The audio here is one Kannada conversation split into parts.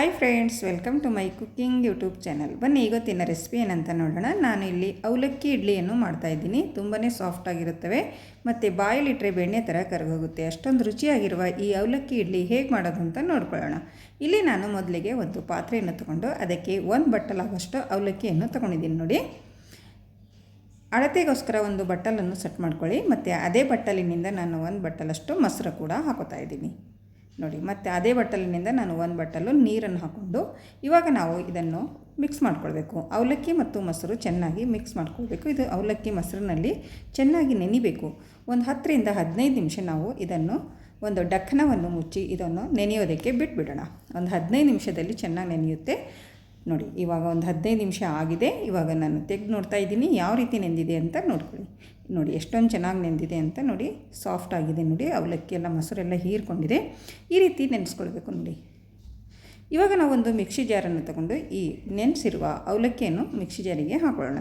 Hi friends, welcome to my cooking YouTube channel. ಬನ್ನಿ ಇವತ್ತಿನ ರೆಸಿಪಿ ಏನಂತ ನೋಡೋಣ. ನಾನು ಇಲ್ಲಿ ಅವಲಕ್ಕಿ ಇಡ್ಲಿಯನ್ನು ಮಾಡ್ತಾಯಿದ್ದೀನಿ. ತುಂಬಾ ಸಾಫ್ಟಾಗಿರುತ್ತವೆ ಮತ್ತು ಬಾಯಲ್ಲಿಟ್ಟರೆ ಬೆಣ್ಣೆ ಥರ ಕರಗೋಗುತ್ತೆ. ಅಷ್ಟೊಂದು ರುಚಿಯಾಗಿರುವ ಈ ಅವಲಕ್ಕಿ ಇಡ್ಲಿ ಹೇಗೆ ಮಾಡೋದು ಅಂತ ನೋಡ್ಕೊಳ್ಳೋಣ. ಇಲ್ಲಿ ನಾನು ಮೊದಲಿಗೆ ಒಂದು ಪಾತ್ರೆಯನ್ನು ತೊಗೊಂಡು ಅದಕ್ಕೆ 1 ಬಟ್ಟಲಾಗಷ್ಟು ಅವಲಕ್ಕಿಯನ್ನು ತೊಗೊಂಡಿದ್ದೀನಿ. ನೋಡಿ, ಅಳತೆಗೋಸ್ಕರ ಒಂದು ಬಟ್ಟಲನ್ನು ಸೆಟ್ ಮಾಡ್ಕೊಳ್ಳಿ. ಮತ್ತು ಅದೇ ಬಟ್ಟಲಿನಿಂದ ನಾನು 1 ಬಟ್ಟಲಷ್ಟು ಮೊಸರು ಕೂಡ ಹಾಕೋತಾ ಇದ್ದೀನಿ. ನೋಡಿ, ಮತ್ತು ಅದೇ ಬಟ್ಟಲಿನಿಂದ ನಾನು 1 ಬಟ್ಟಲು ನೀರನ್ನು ಹಾಕ್ಕೊಂಡು ಇವಾಗ ನಾವು ಇದನ್ನು ಮಿಕ್ಸ್ ಮಾಡ್ಕೊಳ್ಬೇಕು. ಅವಲಕ್ಕಿ ಮತ್ತು ಮೊಸರು ಚೆನ್ನಾಗಿ ಮಿಕ್ಸ್ ಮಾಡ್ಕೊಳ್ಬೇಕು. ಇದು ಅವಲಕ್ಕಿ ಮೊಸರಿನಲ್ಲಿ ಚೆನ್ನಾಗಿ ನೆನಿಬೇಕು. ಒಂದು 10 ರಿಂದ 15 ನಿಮಿಷ ನಾವು ಇದನ್ನು ಒಂದು ಡಕ್ಕನವನ್ನು ಮುಚ್ಚಿ ಇದನ್ನು ನೆನೆಯೋದಕ್ಕೆ ಬಿಟ್ಬಿಡೋಣ. ಒಂದು 15 ನಿಮಿಷದಲ್ಲಿ ಚೆನ್ನಾಗಿ ನೆನೆಯುತ್ತೆ. ನೋಡಿ, ಇವಾಗ ಒಂದು 15 ನಿಮಿಷ ಆಗಿದೆ. ಇವಾಗ ನಾನು ತೆಗೆದು ನೋಡ್ತಾ ಇದ್ದೀನಿ ಯಾವ ರೀತಿ ನೆಂದಿದೆ ಅಂತ ನೋಡ್ಕೊಳ್ಳಿ. ನೋಡಿ, ಎಷ್ಟೊಂದು ಚೆನ್ನಾಗಿ ನೆಂದಿದೆ ಅಂತ ನೋಡಿ. ಸಾಫ್ಟ್ ಆಗಿದೆ ನೋಡಿ, ಅವಲಕ್ಕಿ ಎಲ್ಲ ಮೊಸರೆಲ್ಲ ಹೀರ್ಕೊಂಡಿದೆ. ಈ ರೀತಿ ನೆನೆಸ್ಕೊಳ್ಬೇಕು ನೋಡಿ. ಇವಾಗ ನಾವೊಂದು ಮಿಕ್ಸಿ ಜಾರನ್ನು ತಗೊಂಡು ಈ ನೆನೆಸಿರುವ ಅವಲಕ್ಕಿಯನ್ನು ಮಿಕ್ಸಿ ಜಾರಿಗೆ ಹಾಕೊಳ್ಳೋಣ.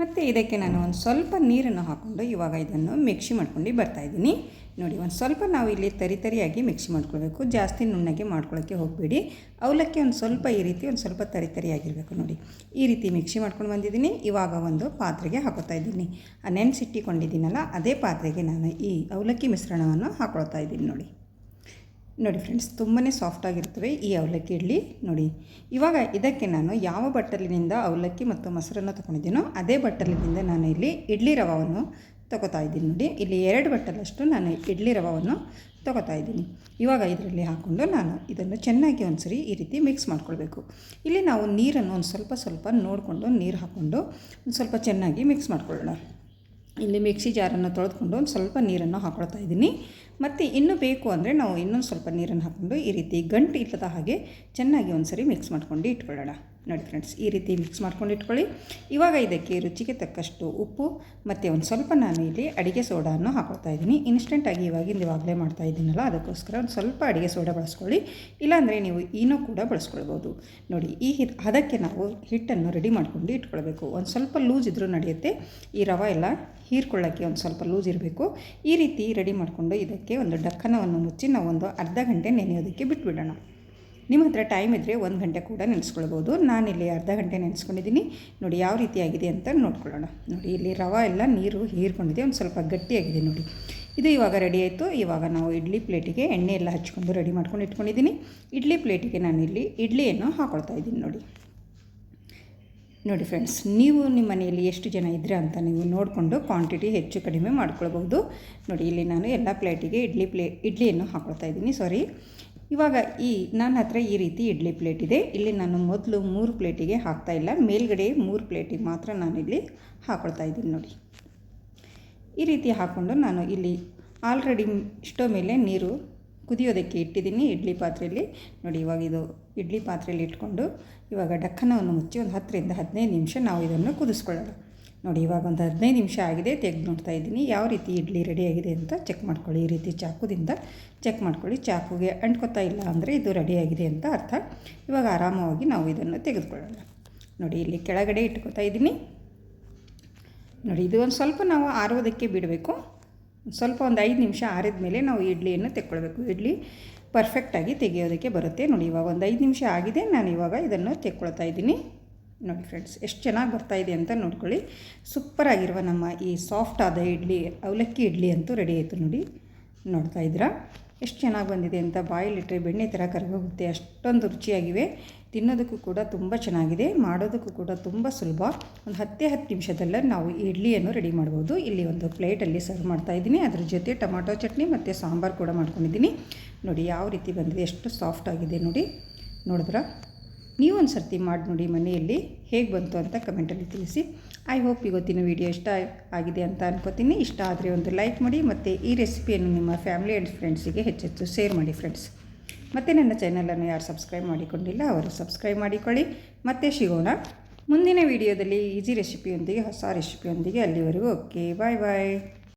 ಮತ್ತು ಇದಕ್ಕೆ ನಾನು ಒಂದು ಸ್ವಲ್ಪ ನೀರನ್ನು ಹಾಕ್ಕೊಂಡು ಇವಾಗ ಇದನ್ನು ಮಿಕ್ಸಿ ಮಾಡ್ಕೊಂಡು ಬರ್ತಾಯಿದ್ದೀನಿ. ನೋಡಿ, ಒಂದು ಸ್ವಲ್ಪ ನಾವು ಇಲ್ಲಿ ತರಿಯಾಗಿ ಮಿಕ್ಸಿ ಮಾಡ್ಕೊಳ್ಬೇಕು. ಜಾಸ್ತಿ ನುಣ್ಣಗೆ ಮಾಡ್ಕೊಳ್ಳೋಕ್ಕೆ ಹೋಗಬೇಡಿ. ಅವಲಕ್ಕಿ ಒಂದು ಸ್ವಲ್ಪ ಈ ರೀತಿ ಒಂದು ಸ್ವಲ್ಪ ತರಿಯಾಗಿರಬೇಕು. ನೋಡಿ, ಈ ರೀತಿ ಮಿಕ್ಸಿ ಮಾಡ್ಕೊಂಡು ಬಂದಿದ್ದೀನಿ. ಇವಾಗ ಒಂದು ಪಾತ್ರೆಗೆ ಹಾಕೋತಾ ಇದ್ದೀನಿ. ಆ ನೆನೆಸಿಟ್ಟಿಕೊಂಡಿದ್ದೀನಲ್ಲ ಅದೇ ಪಾತ್ರೆಗೆ ನಾನು ಈ ಅವಲಕ್ಕಿ ಮಿಶ್ರಣವನ್ನು ಹಾಕೊಳ್ತಾ ಇದ್ದೀನಿ. ನೋಡಿ ಫ್ರೆಂಡ್ಸ್, ತುಂಬಾ ಸಾಫ್ಟಾಗಿರ್ತವೆ ಈ ಅವಲಕ್ಕಿ ಇಡ್ಲಿ. ನೋಡಿ, ಇವಾಗ ಇದಕ್ಕೆ ನಾನು ಯಾವ ಬಟ್ಟಲಿನಿಂದ ಅವಲಕ್ಕಿ ಮತ್ತು ಮೊಸರನ್ನು ತೊಗೊಂಡಿದ್ದೀನೋ ಅದೇ ಬಟ್ಟಲಿನಿಂದ ನಾನು ಇಲ್ಲಿ ಇಡ್ಲಿ ರವೆಯನ್ನು ತೊಗೋತಾ ಇದ್ದೀನಿ. ನೋಡಿ, ಇಲ್ಲಿ 2 ಬಟ್ಟಲಷ್ಟು ನಾನು ಇಡ್ಲಿ ರವೆಯನ್ನು ತೊಗೋತಾ ಇದ್ದೀನಿ. ಇವಾಗ ಇದರಲ್ಲಿ ಹಾಕ್ಕೊಂಡು ನಾನು ಇದನ್ನು ಚೆನ್ನಾಗಿ ಒಂದು ಸರಿ ಈ ರೀತಿ ಮಿಕ್ಸ್ ಮಾಡ್ಕೊಳ್ಬೇಕು. ಇಲ್ಲಿ ನಾವು ನೀರನ್ನು ಒಂದು ಸ್ವಲ್ಪ ನೋಡಿಕೊಂಡು ನೀರು ಹಾಕ್ಕೊಂಡು ಒಂದು ಸ್ವಲ್ಪ ಚೆನ್ನಾಗಿ ಮಿಕ್ಸ್ ಮಾಡ್ಕೊಳ್ಳೋಣ. ಇಲ್ಲಿ ಮಿಕ್ಸಿ ಜಾರನ್ನು ತೊಳೆದುಕೊಂಡು ಒಂದು ಸ್ವಲ್ಪ ನೀರನ್ನು ಹಾಕ್ಕೊಳ್ತಾ ಇದ್ದೀನಿ. ಮತ್ತು ಇನ್ನೂ ಬೇಕು ಅಂದರೆ ನಾವು ಇನ್ನೊಂದು ಸ್ವಲ್ಪ ನೀರನ್ನು ಹಾಕ್ಕೊಂಡು ಈ ರೀತಿ ಗಂಟು ಇಲ್ಲದ ಹಾಗೆ ಚೆನ್ನಾಗಿ ಒಂದು ಸರಿ ಮಿಕ್ಸ್ ಮಾಡ್ಕೊಂಡು ಇಟ್ಕೊಳ್ಳೋಣ. ನೋಡಿ ಫ್ರೆಂಡ್ಸ್, ಈ ರೀತಿ ಮಿಕ್ಸ್ ಮಾಡ್ಕೊಂಡು ಇಟ್ಕೊಳ್ಳಿ. ಇವಾಗ ಇದಕ್ಕೆ ರುಚಿಗೆ ತಕ್ಕಷ್ಟು ಉಪ್ಪು ಮತ್ತು ಒಂದು ಸ್ವಲ್ಪ ನಾನು ಇಲ್ಲಿ ಅಡುಗೆ ಸೋಡಾವನ್ನು ಹಾಕ್ಕೊಳ್ತಾ ಇದ್ದೀನಿ. ಇನ್ಸ್ಟೆಂಟಾಗಿ ಇವಾಗಲೇ ಮಾಡ್ತಾ ಇದ್ದೀನಲ್ಲ, ಅದಕ್ಕೋಸ್ಕರ ಒಂದು ಸ್ವಲ್ಪ ಅಡುಗೆ ಸೋಡಾ ಬಳಸ್ಕೊಳ್ಳಿ. ಇಲ್ಲಾಂದರೆ ನೀವು ಈನೋ ಕೂಡ ಬಳಸ್ಕೊಳ್ಬೋದು. ನೋಡಿ, ಅದಕ್ಕೆ ನಾವು ಹಿಟ್ಟನ್ನು ರೆಡಿ ಮಾಡ್ಕೊಂಡು ಇಟ್ಕೊಳ್ಬೇಕು. ಒಂದು ಸ್ವಲ್ಪ ಲೂಸ್ ಇದ್ದರೂ ನಡೆಯುತ್ತೆ. ಈ ರವೆ ಎಲ್ಲ ಹೀರ್ಕೊಳ್ಳೋಕ್ಕೆ ಒಂದು ಸ್ವಲ್ಪ ಲೂಸ್ ಇರಬೇಕು. ಈ ರೀತಿ ರೆಡಿ ಮಾಡಿಕೊಂಡು ಇದಕ್ಕೆ ಒಂದು ಡಕ್ಕನವನ್ನು ಮುಚ್ಚಿ ನಾವು ಒಂದು ಅರ್ಧ ಗಂಟೆ ನೆನೆಯೋದಕ್ಕೆ ಬಿಟ್ಬಿಡೋಣ. ನಿಮ್ಮ ಹತ್ರ ಟೈಮ್ ಇದ್ದರೆ 1 ಗಂಟೆ ಕೂಡ ನೆನೆಸ್ಕೊಳ್ಬೋದು. ನಾನಿಲ್ಲಿ ಅರ್ಧ ಗಂಟೆ ನೆನೆಸ್ಕೊಂಡಿದ್ದೀನಿ. ನೋಡಿ ಯಾವ ರೀತಿಯಾಗಿದೆ ಅಂತ ನೋಡ್ಕೊಳ್ಳೋಣ. ನೋಡಿ, ಇಲ್ಲಿ ರವೆ ಎಲ್ಲ ನೀರು ಹೀರ್ಕೊಂಡಿದೆ, ಒಂದು ಸ್ವಲ್ಪ ಗಟ್ಟಿಯಾಗಿದೆ. ನೋಡಿ, ಇದು ಇವಾಗ ರೆಡಿ ಆಯಿತು. ಇವಾಗ ನಾವು ಇಡ್ಲಿ ಪ್ಲೇಟಿಗೆ ಎಣ್ಣೆ ಎಲ್ಲ ಹಚ್ಕೊಂಡು ರೆಡಿ ಮಾಡ್ಕೊಂಡು ಇಟ್ಕೊಂಡಿದ್ದೀನಿ. ಇಡ್ಲಿ ಪ್ಲೇಟಿಗೆ ನಾನಿಲ್ಲಿ ಇಡ್ಲಿಯನ್ನು ಹಾಕ್ಕೊಳ್ತಾ ಇದ್ದೀನಿ. ನೋಡಿ ಫ್ರೆಂಡ್ಸ್, ನೀವು ನಿಮ್ಮ ಮನೆಯಲ್ಲಿ ಎಷ್ಟು ಜನ ಇದ್ದರೆ ಅಂತ ನೀವು ನೋಡಿಕೊಂಡು ಕ್ವಾಂಟಿಟಿ ಹೆಚ್ಚು ಕಡಿಮೆ ಮಾಡ್ಕೊಳ್ಬೋದು. ನೋಡಿ, ಇಲ್ಲಿ ನಾನು ಎಲ್ಲ ಪ್ಲೇಟಿಗೆ ಇಡ್ಲಿಯನ್ನು ಹಾಕ್ಕೊಳ್ತಾ ಇದ್ದೀನಿ. ಇವಾಗ ನನ್ನ ಹತ್ರ ಈ ರೀತಿ ಇಡ್ಲಿ ಪ್ಲೇಟ್ ಇದೆ. ಇಲ್ಲಿ ನಾನು ಮೊದಲು 3 ಪ್ಲೇಟಿಗೆ ಹಾಕ್ತಾಯಿಲ್ಲ, ಮೇಲ್ಗಡೆ 3 ಪ್ಲೇಟಿಗೆ ಮಾತ್ರ ನಾನಿಲ್ಲಿ ಹಾಕ್ಕೊಳ್ತಾ ಇದ್ದೀನಿ. ನೋಡಿ, ಈ ರೀತಿ ಹಾಕ್ಕೊಂಡು ನಾನು ಇಲ್ಲಿ ಆಲ್ರೆಡಿ ಸ್ಟವ್ ಮೇಲೆ ನೀರು ಕುದಿಯೋದಕ್ಕೆ ಇಟ್ಟಿದ್ದೀನಿ ಇಡ್ಲಿ ಪಾತ್ರೆಯಲ್ಲಿ. ನೋಡಿ, ಇವಾಗ ಇದು ಇಡ್ಲಿ ಪಾತ್ರೆಯಲ್ಲಿ ಇಟ್ಕೊಂಡು ಇವಾಗ ಡಕ್ಕನವನ್ನು ಮುಚ್ಚಿ ಒಂದು 10 ರಿಂದ 15 ನಿಮಿಷ ನಾವು ಇದನ್ನು ಕುದಿಸ್ಕೊಳ್ಳೋಣ. ನೋಡಿ, ಇವಾಗ ಒಂದು 15 ನಿಮಿಷ ಆಗಿದೆ. ತೆಗೆದು ನೋಡ್ತಾ ಇದ್ದೀನಿ ಯಾವ ರೀತಿ ಇಡ್ಲಿ ರೆಡಿಯಾಗಿದೆ ಅಂತ ಚೆಕ್ ಮಾಡ್ಕೊಳ್ಳಿ. ಈ ರೀತಿ ಚಾಕುದಿಂದ ಚೆಕ್ ಮಾಡ್ಕೊಳ್ಳಿ. ಚಾಕುಗೆ ಅಂಟ್ಕೊತಾ ಇಲ್ಲ ಅಂದರೆ ಇದು ರೆಡಿಯಾಗಿದೆ ಅಂತ ಅರ್ಥ. ಇವಾಗ ಆರಾಮವಾಗಿ ನಾವು ಇದನ್ನು ತೆಗೆದುಕೊಳ್ಳೋಣ. ನೋಡಿ, ಇಲ್ಲಿ ಕೆಳಗಡೆ ಇಟ್ಕೊತಾ ಇದ್ದೀನಿ. ನೋಡಿ, ಇದು ಒಂದು ಸ್ವಲ್ಪ ನಾವು ಆರೋದಕ್ಕೆ ಬಿಡಬೇಕು. ಸ್ವಲ್ಪ ಒಂದು 5 ನಿಮಿಷ ಆರಿದ ಮೇಲೆ ನಾವು ಇಡ್ಲಿಯನ್ನು ತೆಕ್ಕೊಳ್ಬೇಕು. ಇಡ್ಲಿ ಪರ್ಫೆಕ್ಟಾಗಿ ತೆಗೆಯೋದಕ್ಕೆ ಬರುತ್ತೆ. ನೋಡಿ, ಇವಾಗ ಒಂದು 5 ನಿಮಿಷ ಆಗಿದೆ. ನಾನು ಇವಾಗ ಇದನ್ನು ತೆಕ್ಕೊಳ್ತಾ ಇದ್ದೀನಿ. ನೋಡಿ ಫ್ರೆಂಡ್ಸ್, ಎಷ್ಟು ಚೆನ್ನಾಗಿ ಬರ್ತಾಯಿದೆ ಅಂತ ನೋಡ್ಕೊಳ್ಳಿ. ಸೂಪರಾಗಿರುವ ನಮ್ಮ ಈ ಸಾಫ್ಟ್ ಆದ ಇಡ್ಲಿ ಅವಲಕ್ಕಿ ಇಡ್ಲಿ ಅಂತೂ ರೆಡಿ ಆಯಿತು. ನೋಡಿ, ನೋಡ್ತಾ ಇದ್ದೀರಾ ಎಷ್ಟು ಚೆನ್ನಾಗಿ ಬಂದಿದೆ ಅಂತ. ಬಾಯಲ್ಲಿಟ್ಟರೆ ಬೆಣ್ಣೆ ಥರ ಕರಗೋಗುತ್ತೆ. ಅಷ್ಟೊಂದು ರುಚಿಯಾಗಿವೆ. ತಿನ್ನೋದಕ್ಕೂ ಕೂಡ ತುಂಬ ಚೆನ್ನಾಗಿದೆ. ಮಾಡೋದಕ್ಕೂ ಕೂಡ ತುಂಬ ಸುಲಭ. ಒಂದು 10 ನಿಮಿಷದಲ್ಲೇ ನಾವು ಈ ಇಡ್ಲಿಯನ್ನು ರೆಡಿ ಮಾಡ್ಬೋದು. ಇಲ್ಲಿ ಒಂದು ಪ್ಲೇಟಲ್ಲಿ ಸರ್ವ್ ಮಾಡ್ತಾಯಿದ್ದೀನಿ. ಅದ್ರ ಜೊತೆ ಟೊಮಾಟೊ ಚಟ್ನಿ ಮತ್ತು ಸಾಂಬಾರು ಕೂಡ ಮಾಡ್ಕೊಂಡಿದ್ದೀನಿ. ನೋಡಿ ಯಾವ ರೀತಿ ಬಂದಿದೆ, ಎಷ್ಟು ಸಾಫ್ಟ್ ಆಗಿದೆ. ನೋಡಿದ್ರಾ? ನೀವು ಒಂದು ಸರ್ತಿ ಮಾಡಿ ನೋಡಿ ಮನೆಯಲ್ಲಿ, ಹೇಗೆ ಬಂತು ಅಂತ ಕಮೆಂಟಲ್ಲಿ ತಿಳಿಸಿ. ಐ ಹೋಪ್ ಇವತ್ತಿನ ವಿಡಿಯೋ ಇಷ್ಟ ಆಗಿದೆ ಅಂತ ಅನ್ಕೋತೀನಿ. ಇಷ್ಟ ಆದರೆ ಒಂದು ಲೈಕ್ ಮಾಡಿ ಮತ್ತು ಈ ರೆಸಿಪಿಯನ್ನು ನಿಮ್ಮ ಫ್ಯಾಮಿಲಿ ಆ್ಯಂಡ್ ಫ್ರೆಂಡ್ಸಿಗೆ ಹೆಚ್ಚೆಚ್ಚು ಶೇರ್ ಮಾಡಿ ಫ್ರೆಂಡ್ಸ್. ಮತ್ತು ನನ್ನ ಚಾನಲನ್ನು ಯಾರು ಸಬ್ಸ್ಕ್ರೈಬ್ ಮಾಡಿಕೊಂಡಿಲ್ಲ ಅವರು ಸಬ್ಸ್ಕ್ರೈಬ್ ಮಾಡಿಕೊಳ್ಳಿ. ಮತ್ತೆ ಸಿಗೋಣ ಮುಂದಿನ ವಿಡಿಯೋದಲ್ಲಿ ಈಸಿ ರೆಸಿಪಿಯೊಂದಿಗೆ, ಹೊಸ ರೆಸಿಪಿಯೊಂದಿಗೆ. ಅಲ್ಲಿವರೆಗೂ ಓಕೆ, ಬಾಯ್.